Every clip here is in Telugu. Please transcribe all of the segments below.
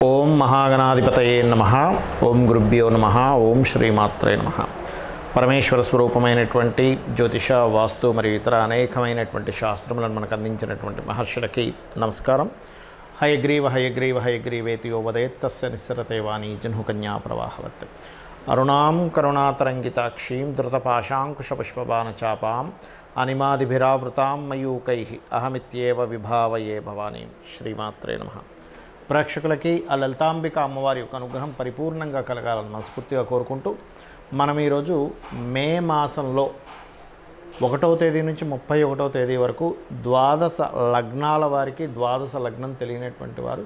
ఓం మహాగణాధిపతయే నమః. ఓం గురుభ్యో నమః. ఓం శ్రీమాత్రే నమః. పరమేశ్వర స్వరూపమైనటువంటి జ్యోతిష, వాస్తు మరియు ఇతర అనేకమైనటువంటి శాస్త్రములను మనకు అందించినటువంటి మహర్షులకి నమస్కారం. హయగ్రీవ హయగ్రీవ హయగ్రీవేతియో వదేత్తస్య నిస్సరతే వాణి జహ్నుకన్యా ప్రవాహవత్. అరుణాం కరుణాతరంగితాక్షీం ధృతపాశాంకుశపుష్పబాణచాపాం అనిమాదిభిరావృతాం మయూకైః అహమిత్యేవ విభావయే భవానీ. శ్రీమాత్రే నమః. ప్రేక్షకులకి ఆ లలితాంబిక అమ్మవారి యొక్క అనుగ్రహం పరిపూర్ణంగా కలగాలని మనస్ఫూర్తిగా కోరుకుంటూ మనం ఈరోజు మే మాసంలో 1వ తేదీ నుంచి 31వ తేదీ వరకు ద్వాదశ లగ్నాల వారికి, ద్వాదశ లగ్నం తెలియనటువంటి వారు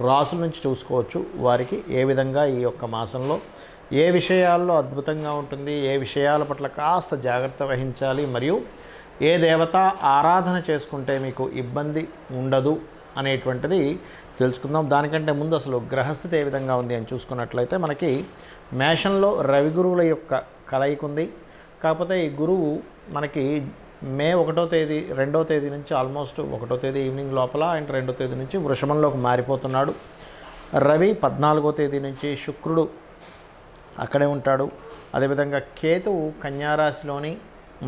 రాసుల నుంచి చూసుకోవచ్చు. వారికి ఏ విధంగా ఈ యొక్క మాసంలో ఏ విషయాల్లో అద్భుతంగా ఉంటుంది, ఏ విషయాల పట్ల కాస్త జాగ్రత్త వహించాలి, మరియు ఏ దేవత ఆరాధన చేసుకుంటే మీకు ఇబ్బంది ఉండదు అనేటువంటిది తెలుసుకుందాం. దానికంటే ముందు అసలు గ్రహస్థితి ఏ విధంగా ఉంది అని చూసుకున్నట్లయితే మనకి మేషంలో రవి గురువుల యొక్క కలయిక ఉంది. కాకపోతే ఈ గురువు మనకి మే 1వ తేదీ 2వ తేదీ నుంచి ఆల్మోస్ట్ 1వ తేదీ ఈవినింగ్ లోపల అండ్ 2వ తేదీ నుంచి వృషభంలోకి మారిపోతున్నాడు. రవి 14వ తేదీ నుంచి, శుక్రుడు అక్కడే ఉంటాడు. అదేవిధంగా కేతువు కన్యారాశిలోని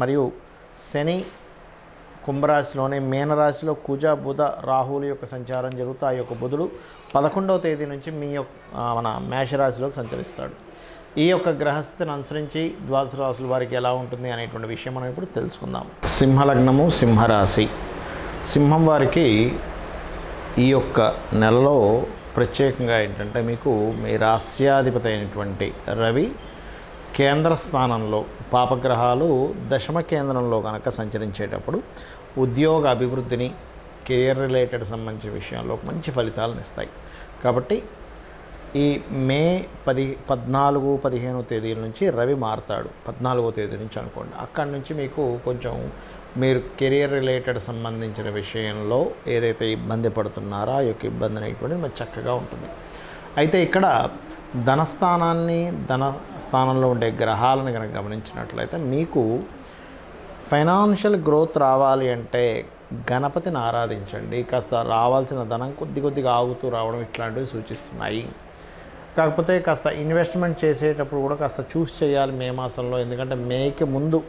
మరియు శని కుంభరాశిలోని, మీనరాశిలో కుజ బుధ రాహుల యొక్క సంచారం జరుగుతూ ఆ యొక్క బుధుడు 11వ తేదీ నుంచి మన మేషరాశిలోకి సంచరిస్తాడు. ఈ యొక్క గ్రహస్థితిని అనుసరించి ద్వాదశ రాశుల వారికి ఎలా ఉంటుంది అనేటువంటి విషయం మనం ఇప్పుడు తెలుసుకుందాం. సింహలగ్నము, సింహరాశి. సింహం వారికి ఈ యొక్క నెలలో ప్రత్యేకంగా ఏంటంటే మీకు మీ రాస్యాధిపతి అయినటువంటి రవి కేంద్ర స్థానంలో, పాపగ్రహాలు దశమ కేంద్రంలో కనుక సంచరించేటప్పుడు ఉద్యోగ అభివృద్ధిని, కెరియర్ రిలేటెడ్ సంబంధించిన విషయంలో మంచి ఫలితాలను ఇస్తాయి. కాబట్టి ఈ మే 14, 15 తేదీల నుంచి రవి మారుతాడు. 14వ తేదీ నుంచి అనుకోండి. అక్కడి నుంచి మీకు కొంచెం మీరు కెరియర్ రిలేటెడ్ సంబంధించిన విషయంలో ఏదైతే ఇబ్బంది పడుతున్నారో ఆ యొక్క ఇబ్బంది అనేటువంటిది మరి చక్కగా ఉంటుంది. అయితే ఇక్కడ ధనస్థానాన్ని, ధనస్థానంలో ఉండే గ్రహాలను కనుక గమనించినట్లయితే మీకు ఫైనాన్షియల్ గ్రోత్ రావాలి అంటే గణపతిని ఆరాధించండి. కాస్త రావాల్సిన ధనం కొద్దిగా ఆగుతూ రావడం ఇట్లాంటివి సూచిస్తున్నాయి. కాకపోతే కాస్త ఇన్వెస్ట్మెంట్ చేసేటప్పుడు కూడా కాస్త చూస్ చేయాలి మే మాసంలో. ఎందుకంటే మేకి ముందు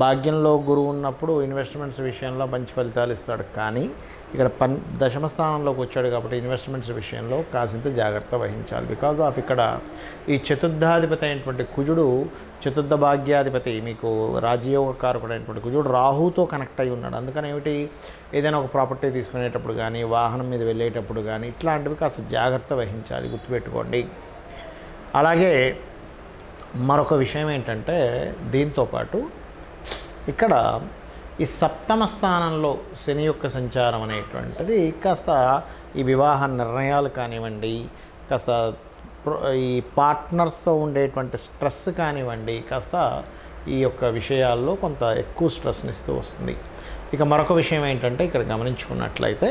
భాగ్యంలో గురువు ఉన్నప్పుడు ఇన్వెస్ట్మెంట్స్ విషయంలో మంచి ఫలితాలు ఇస్తాడు. కానీ ఇక్కడ దశమ స్థానంలోకి వచ్చాడు కాబట్టి ఇన్వెస్ట్మెంట్స్ విషయంలో కాసింత జాగ్రత్త వహించాలి. బికాజ్ ఆఫ్ ఇక్కడ ఈ చతుర్థాధిపతి అయినటువంటి కుజుడు, చతుర్థ భాగ్యాధిపతి, మీకు రాజయోగకారకుడు అయినటువంటి కుజుడు రాహుతో కనెక్ట్ అయి ఉన్నాడు. అందుకని ఏమిటి, ఏదైనా ఒక ప్రాపర్టీ తీసుకునేటప్పుడు కానీ, వాహనం మీద వెళ్ళేటప్పుడు కానీ ఇట్లాంటివి కాస్త జాగ్రత్త వహించాలి, గుర్తుపెట్టుకోండి. అలాగే మరొక విషయం ఏంటంటే దీంతోపాటు ఇక్కడ ఈ సప్తమ స్థానంలో శని యొక్క సంచారం అనేటువంటిది కాస్త ఈ వివాహ నిర్ణయాలు కానివ్వండి, కాస్త ఈ పార్ట్నర్స్తో ఉండేటువంటి స్ట్రెస్ కానివ్వండి, కాస్త ఈ యొక్క విషయాల్లో కొంత ఎక్కువ స్ట్రెస్ని ఇస్తూ వస్తుంది. ఇక మరొక విషయం ఏంటంటే ఇక్కడ గమనించుకున్నట్లయితే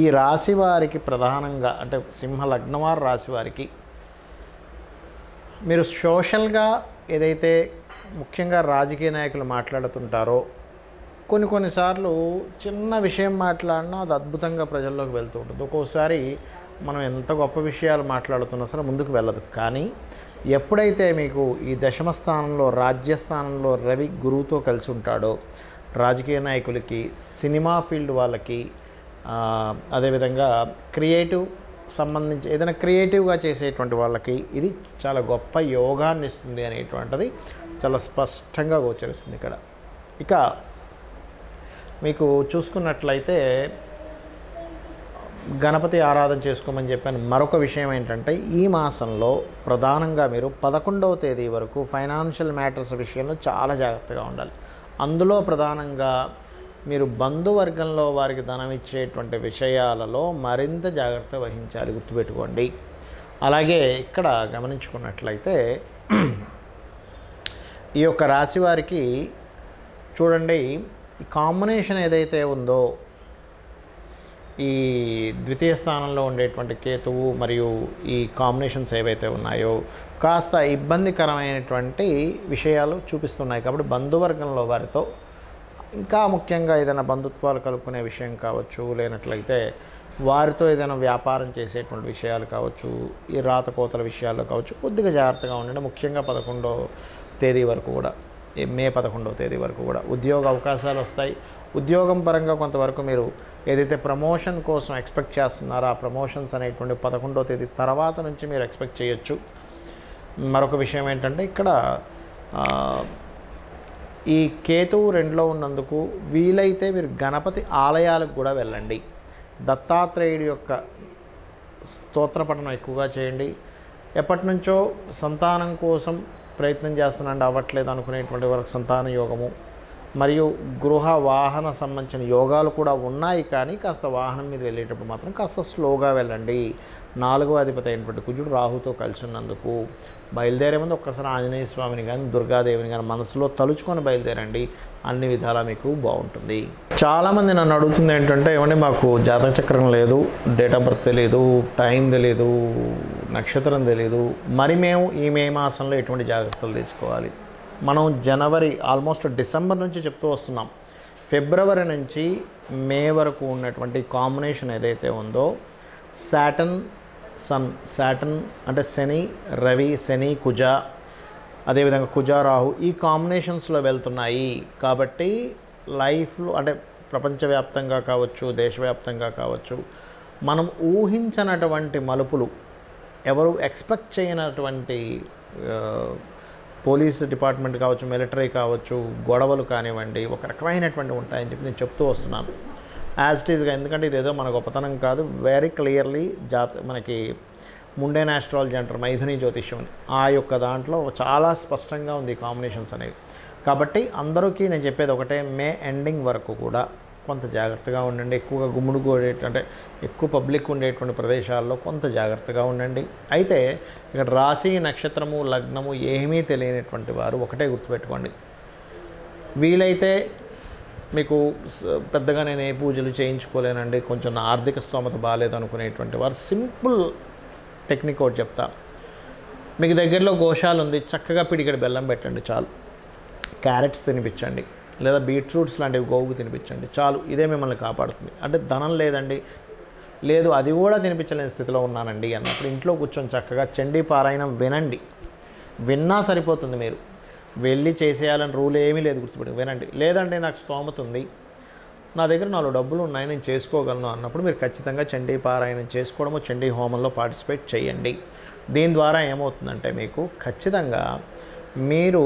ఈ రాశి వారికి ప్రధానంగా అంటే సింహ లగ్నవారు రాశి వారికి మీరు సోషల్గా ఏదైతే ముఖ్యంగా రాజకీయ నాయకులు మాట్లాడుతుంటారో కొన్నిసార్లు చిన్న విషయం మాట్లాడినా అది అద్భుతంగా ప్రజల్లోకి వెళ్తూ ఉంటుంది. ఒక్కోసారి మనం ఎంత గొప్ప విషయాలు మాట్లాడుతున్నా సరే ముందుకు వెళ్ళదు. కానీ ఎప్పుడైతే మీకు ఈ దశమ స్థానంలో, రాజ్యస్థానంలో రవి గురువుతో కలిసి ఉంటాడో రాజకీయ నాయకులకి, సినిమా ఫీల్డ్ వాళ్ళకి, అదేవిధంగా క్రియేటివ్ సంబంధించి ఏదైనా క్రియేటివ్గా చేసేటువంటి వాళ్ళకి ఇది చాలా గొప్ప యోగాన్ని ఇస్తుంది అనేటువంటిది చాలా స్పష్టంగా గోచరిస్తుంది ఇక్కడ. ఇక మీకు చూసుకున్నట్లయితే గణపతి ఆరాధన చేసుకోమని చెప్పాను. మరొక విషయం ఏంటంటే ఈ మాసంలో ప్రధానంగా మీరు 11వ తేదీ వరకు ఫైనాన్షియల్ మ్యాటర్స్ విషయంలో చాలా జాగ్రత్తగా ఉండాలి. అందులో ప్రధానంగా మీరు బంధువర్గంలో వారికి ధనం ఇచ్చేటువంటి విషయాలలో మరింత జాగ్రత్త వహించాలి, గుర్తుపెట్టుకోండి. అలాగే ఇక్కడ గమనించుకున్నట్లయితే ఈ యొక్క రాశి వారికి చూడండి, ఈ కాంబినేషన్ ఏదైతే ఉందో ఈ ద్వితీయ స్థానంలో ఉండేటువంటి కేతువు మరియు ఈ కాంబినేషన్స్ ఏవైతే ఉన్నాయో కాస్త ఇబ్బందికరమైనటువంటి విషయాలు చూపిస్తున్నాయి. కాబట్టి బంధువర్గంలో వారితో ఇంకా ముఖ్యంగా ఏదైనా బంధుత్వాలు కలుపుకునే విషయం కావచ్చు, లేనట్లయితే వారితో ఏదైనా వ్యాపారం చేసేటువంటి విషయాలు కావచ్చు, ఈ రాతకోతల విషయాల్లో కావచ్చు, కొద్దిగా జాగ్రత్తగా ఉండండి. ముఖ్యంగా 11వ తేదీ వరకు కూడా, మే 11వ తేదీ వరకు కూడా ఉద్యోగ అవకాశాలు వస్తాయి. ఉద్యోగం పరంగా కొంతవరకు మీరు ఏదైతే ప్రమోషన్ కోసం ఎక్స్పెక్ట్ చేస్తున్నారో ఆ ప్రమోషన్స్ అనేటువంటి 11వ తేదీ తర్వాత నుంచి మీరు ఎక్స్పెక్ట్ చేయొచ్చు. మరొక విషయం ఏంటంటే ఇక్కడ ఈ కేతువు 2లో ఉన్నందుకు వీలైతే మీరు గణపతి ఆలయాలకు కూడా వెళ్ళండి. దత్తాత్రేయుడి యొక్క స్తోత్ర పఠనం ఎక్కువగా చేయండి. ఎప్పటి నుంచో సంతానం కోసం ప్రయత్నం చేస్తున్నాండి, అవ్వట్లేదు అనుకునేటువంటి వాళ్ళకి సంతాన యోగము మరియు గృహ వాహన సంబంధించిన యోగాలు కూడా ఉన్నాయి. కానీ కాస్త వాహనం మీద వెళ్ళేటప్పుడు మాత్రం కాస్త స్లోగా వెళ్ళండి. 4వ అధిపతి అయినటువంటి కుజుడు రాహుతో కలిసి ఉన్నందుకు బయలుదేరే ముందు ఒక్కసారి ఆంజనేయ స్వామిని కానీ దుర్గాదేవిని కానీ మనసులో తలుచుకొని బయలుదేరండి. అన్ని విధాలా మీకు బాగుంటుంది. చాలామంది నన్ను అడుగుతుంది ఏంటంటే, ఏమంటే మాకు జాతక చక్రం లేదు, డేట్ ఆఫ్ బర్త్ తెలియదు, టైం తెలియదు, నక్షత్రం తెలియదు, మరి మేము ఈ మే మాసంలో ఎటువంటి జాగ్రత్తలు తీసుకోవాలి? మనం జనవరి ఆల్మోస్ట్ డిసెంబర్ నుంచి చెప్తూ వస్తున్నాం. ఫిబ్రవరి నుంచి మే వరకు ఉన్నటువంటి కాంబినేషన్ ఏదైతే ఉందో సాటర్న్ అంటే శని రవి, శని కుజ, అదేవిధంగా కుజ రాహు ఈ కాంబినేషన్స్లో వెళ్తున్నాయి. కాబట్టి లైఫ్లో అంటే ప్రపంచవ్యాప్తంగా కావచ్చు, దేశవ్యాప్తంగా కావచ్చు, మనం ఊహించనటువంటి మలుపులు, ఎవరు ఎక్స్పెక్ట్ చేయనటువంటి పోలీస్ డిపార్ట్మెంట్ కావచ్చు, మిలిటరీ కావచ్చు, గొడవలు కానివ్వండి, ఒక రకమైనటువంటి ఉంటాయని చెప్పి నేను చెప్తూ వస్తున్నాను యాజ్ ఇట్ ఈజ్గా. ఎందుకంటే ఇదేదో మన గొప్పతనం కాదు, వెరీ క్లియర్లీ మనకి ముండేన్ ఆస్ట్రాలజీ అంటారు, మైథుని జ్యోతిష్యం అని, ఆ యొక్క దాంట్లో చాలా స్పష్టంగా ఉంది కాంబినేషన్స్ అనేవి. కాబట్టి అందరికీ నేను చెప్పేది ఒకటే, మే ఎండింగ్ వరకు కూడా కొంత జాగ్రత్తగా ఉండండి. ఎక్కువగా అంటే ఎక్కువ పబ్లిక్ ఉండేటువంటి ప్రదేశాల్లో కొంత జాగ్రత్తగా ఉండండి. అయితే ఇక్కడ రాశి, నక్షత్రము, లగ్నము ఏమీ తెలియనటువంటి వారు ఒకటే గుర్తుపెట్టుకోండి, వీలైతే మీకు పెద్దగా నేను ఏ పూజలు చేయించుకోలేనండి, కొంచెం నా ఆర్థిక స్తోమత బాగాలేదు అనుకునేటువంటి వారు సింపుల్ టెక్నిక్ ఒకటి చెప్తా. మీకు దగ్గరలో గోశాల ఉంది, చక్కగా పిడికెడు బెల్లం పెట్టండి చాలు. క్యారెట్స్ తినిపించండి, లేదా బీట్రూట్స్ లాంటివి గోవుకు తినిపించండి చాలు. ఇదే మిమ్మల్ని కాపాడుతుంది. అంటే ధనం లేదండి, లేదు అది కూడా తినిపించలేని స్థితిలో ఉన్నానండి అన్నప్పుడు ఇంట్లో కూర్చొని చక్కగా చండీ పారాయణం వినండి. విన్నా సరిపోతుంది. మీరు వెళ్ళి చేసేయాలని రూల్ ఏమీ లేదు, గుర్తుపెట్టి వినండి. లేదంటే నాకు స్తోమత ఉంది, నా దగ్గర 4 డబ్బులు ఉన్నాయి, నేను చేసుకోగలను అన్నప్పుడు మీరు ఖచ్చితంగా చండీ పారాయణం చేసుకోవడము, చండీ హోమంలో పార్టిసిపేట్ చేయండి. దీని ద్వారా ఏమవుతుందంటే మీకు ఖచ్చితంగా మీరు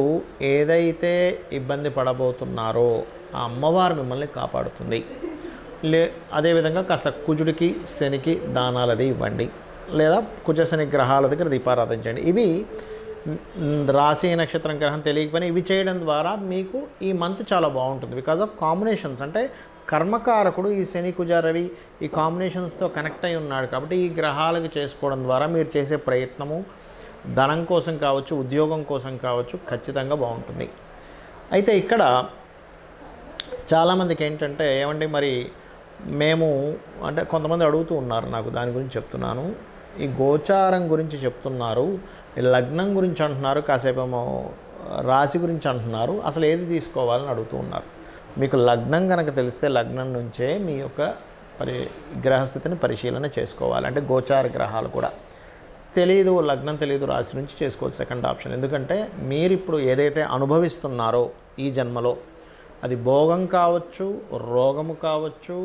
ఏదైతే ఇబ్బంది పడబోతున్నారో ఆ అమ్మవారు మిమ్మల్ని కాపాడుతుంది. అదేవిధంగా కాస్త కుజుడికి, శనికి దానాలది ఇవ్వండి, లేదా కుజ శని గ్రహాల దగ్గర దీపారాధన చేయండి. ఇవి రాశి నక్షత్రం గ్రహం తెలియకపోయినా ఇవి చేయడం ద్వారా మీకు ఈ మంత్ చాలా బాగుంటుంది. బికాజ్ ఆఫ్ కాంబినేషన్స్, అంటే కర్మకారకుడు ఈ శని కుజ రవి ఈ కాంబినేషన్స్తో కనెక్ట్ అయి ఉన్నాడు. కాబట్టి ఈ గ్రహాలకు చేసుకోవడం ద్వారా మీరు చేసే ప్రయత్నము ధనం కోసం కావచ్చు, ఉద్యోగం కోసం కావచ్చు, ఖచ్చితంగా బాగుంటుంది. అయితే ఇక్కడ చాలామందికి ఏంటంటే, ఏమండి మరి మేము అంటే కొంతమంది అడుగుతూ ఉన్నారు, నాకు దాని గురించి చెప్తున్నాను. ఈ గోచారం గురించి చెప్తున్నారు, లగ్నం గురించి అంటున్నారు, కాసేపేమో రాశి గురించి అంటున్నారు, అసలు ఏది తీసుకోవాలని అడుగుతూ ఉన్నారు. మీకు లగ్నం కనుక తెలిస్తే లగ్నం నుంచే మీ యొక్క గ్రహస్థితిని పరిశీలన చేసుకోవాలి. అంటే గోచార గ్రహాలు కూడా తెలియదు, లగ్నం తెలియదు, రాశి నుంచి చేసుకోవచ్చు సెకండ్ ఆప్షన్. ఎందుకంటే మీరు ఇప్పుడు ఏదైతే అనుభవిస్తున్నారో ఈ జన్మలో, అది భోగం కావచ్చు, రోగము కావచ్చు,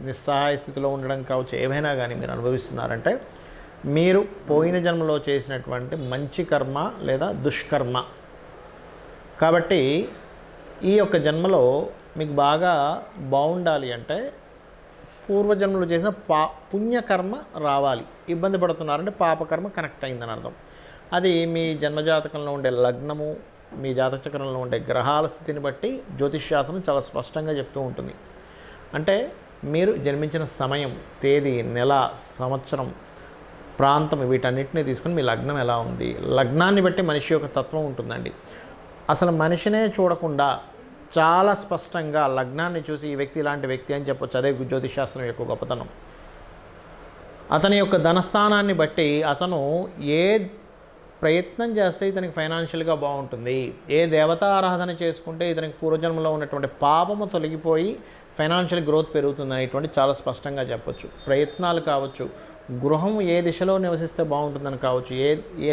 నిస్సహాయ స్థితిలో ఉండడం కావచ్చు, ఏవైనా కానీ మీరు అనుభవిస్తున్నారంటే మీరు పోయిన జన్మలో చేసినటువంటి మంచి కర్మ లేదా దుష్కర్మ. కాబట్టి ఈ యొక్క జన్మలో మీకు బాగా బాగుండాలి అంటే పూర్వజన్మలో చేసిన పుణ్యకర్మ రావాలి. ఇబ్బంది పడుతున్నారంటే పాపకర్మ కనెక్ట్ అయిందని అర్థం. అది మీ జన్మజాతకంలో ఉండే లగ్నము, మీ జాతచక్రంలో ఉండే గ్రహాల స్థితిని బట్టి జ్యోతిష్శాస్త్రం చాలా స్పష్టంగా చెప్తూ ఉంటుంది. అంటే మీరు జన్మించిన సమయం, తేదీ, నెల, సంవత్సరం, ప్రాంతం వీటన్నిటిని తీసుకుని మీ లగ్నం ఎలా ఉంది, లగ్నాన్ని బట్టి మనిషి యొక్క తత్వం ఉంటుందండి. అసలు మనిషినే చూడకుండా చాలా స్పష్టంగా లగ్నాన్ని చూసి ఈ వ్యక్తి ఇలాంటి వ్యక్తి అని చెప్పొచ్చు. అదే జ్యోతిషాస్త్రం యొక్క గొప్పతనం. అతని యొక్క ధనస్థానాన్ని బట్టి అతను ఏ ప్రయత్నం చేస్తే ఇతనికి ఫైనాన్షియల్గా బాగుంటుంది, ఏ దేవతా ఆరాధన చేసుకుంటే ఇతనికి పూర్వజన్మలో ఉన్నటువంటి పాపము తొలగిపోయి ఫైనాన్షియల్ గ్రోత్ పెరుగుతుంది అనేటువంటి చాలా స్పష్టంగా చెప్పొచ్చు. ప్రయత్నాలు కావచ్చు, గృహం ఏ దిశలో నివసిస్తే బాగుంటుందని కావచ్చు,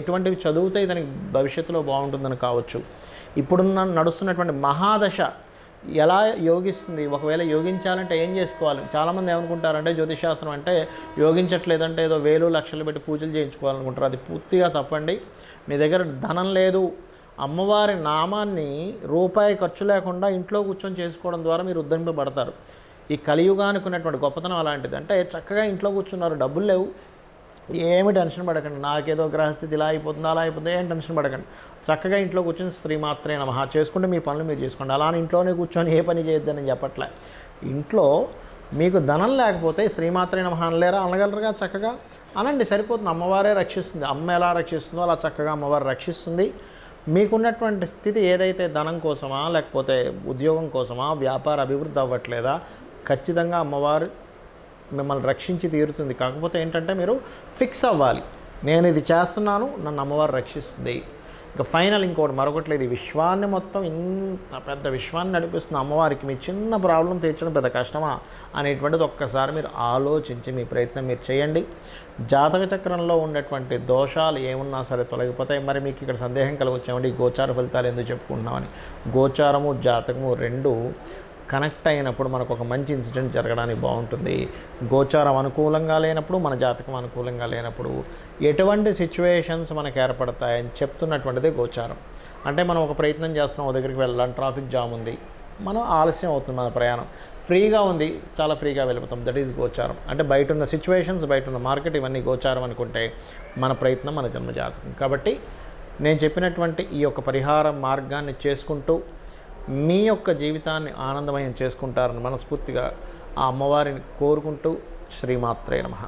ఎటువంటివి చదివితే ఇతనికి భవిష్యత్తులో బాగుంటుందని కావచ్చు, ఇప్పుడున్న నడుస్తున్నటువంటి మహాదశ ఎలా యోగిస్తుంది, ఒకవేళ యోగించాలంటే ఏం చేసుకోవాలి. చాలామంది ఏమనుకుంటారంటే జ్యోతిషాస్త్రం అంటే యోగించట్లేదంటే ఏదో వేలు లక్షలు పెట్టి పూజలు చేయించుకోవాలనుకుంటారు. అది పూర్తిగా తప్పండి. మీ దగ్గర ధనం లేదు, అమ్మవారి నామాన్ని రూపాయి ఖర్చు లేకుండా ఇంట్లో కూర్చొని చేసుకోవడం ద్వారా మీరు ఉద్ధరింపబడతారు. ఈ కలియుగానికి ఉన్నటువంటి గొప్పతనం అలాంటిది. అంటే చక్కగా ఇంట్లో కూర్చున్నారు, డబ్బులు లేవు, ఏమి టెన్షన్ పడకండి, నాకేదో గ్రహస్థితి ఇలా అయిపోతుంది అలా అయిపోతుంది, ఏం టెన్షన్ పడకండి. చక్కగా ఇంట్లో కూర్చొని శ్రీమాత్రే నమః చేసుకుంటే మీ పనులు మీరు చేసుకోండి. అలానే ఇంట్లోనే కూర్చొని ఏ పని చేయొద్దని చెప్పట్లే. ఇంట్లో మీకు ధనం లేకపోతే శ్రీమాత్రే నమః అనలేరా? అనగలరుగా, చక్కగా అనండి, సరిపోతుంది. అమ్మవారే రక్షిస్తుంది. అమ్మ ఎలా రక్షిస్తుందో అలా చక్కగా అమ్మవారు రక్షిస్తుంది. మీకున్నటువంటి స్థితి ఏదైతే ధనం కోసమా, లేకపోతే ఉద్యోగం కోసమా, వ్యాపార అభివృద్ధి అవ్వట్లేదా, ఖచ్చితంగా అమ్మవారు మిమ్మల్ని రక్షించి తీరుతుంది. కాకపోతే ఏంటంటే మీరు ఫిక్స్ అవ్వాలి, నేను ఇది చేస్తున్నాను, నన్ను అమ్మవారు రక్షిస్తుంది. ఇంకా ఫైనల్ ఇంకోటి మరొకటి లేదు, ఈ విశ్వాన్ని మొత్తం ఇంత పెద్ద విశ్వాన్ని నడిపిస్తున్న అమ్మవారికి మీ చిన్న ప్రాబ్లం తీర్చడం పెద్ద కష్టమా అనేటువంటిది ఒక్కసారి మీరు ఆలోచించి మీ ప్రయత్నం మీరు చేయండి. జాతక చక్రంలో ఉన్నటువంటి దోషాలు ఏమున్నా సరే తొలగిపోతాయి. మరి మీకు ఇక్కడ సందేహం కలగొచ్చామండి ఈ గోచార ఫలితాలు ఎందుకు చెప్పుకుంటున్నామని. గోచారము జాతకము రెండు కనెక్ట్ అయినప్పుడు మనకు ఒక మంచి ఇన్సిడెంట్ జరగడానికి బాగుంటుంది. గోచారం అనుకూలంగా లేనప్పుడు, మన జాతకం అనుకూలంగా లేనప్పుడు ఎటువంటి సిచ్యువేషన్స్ మనకు ఏర్పడతాయని చెప్తున్నటువంటిదే గోచారం. అంటే మనం ఒక ప్రయత్నం చేస్తున్నాం, ఒక దగ్గరికి వెళ్ళాలి, ట్రాఫిక్ జామ్ ఉంది, మనం ఆలస్యం అవుతుంది, మన ప్రయాణం ఫ్రీగా ఉంది, చాలా ఫ్రీగా వెళ్ళిపోతాం. దట్ ఈజ్ గోచారం. అంటే బయట ఉన్న సిచ్యువేషన్స్, బయట ఉన్న మార్కెట్, ఇవన్నీ గోచారం అనుకుంటే మన ప్రయత్నం మన జన్మజాతకం. కాబట్టి నేను చెప్పినటువంటి ఈ యొక్క పరిహార మార్గాన్ని చేసుకుంటూ మీ యొక్క జీవితాన్ని ఆనందమయం చేసుకుంటారని మనస్ఫూర్తిగా ఆ అమ్మవారిని కోరుకుంటూ శ్రీమాత్రే నమః.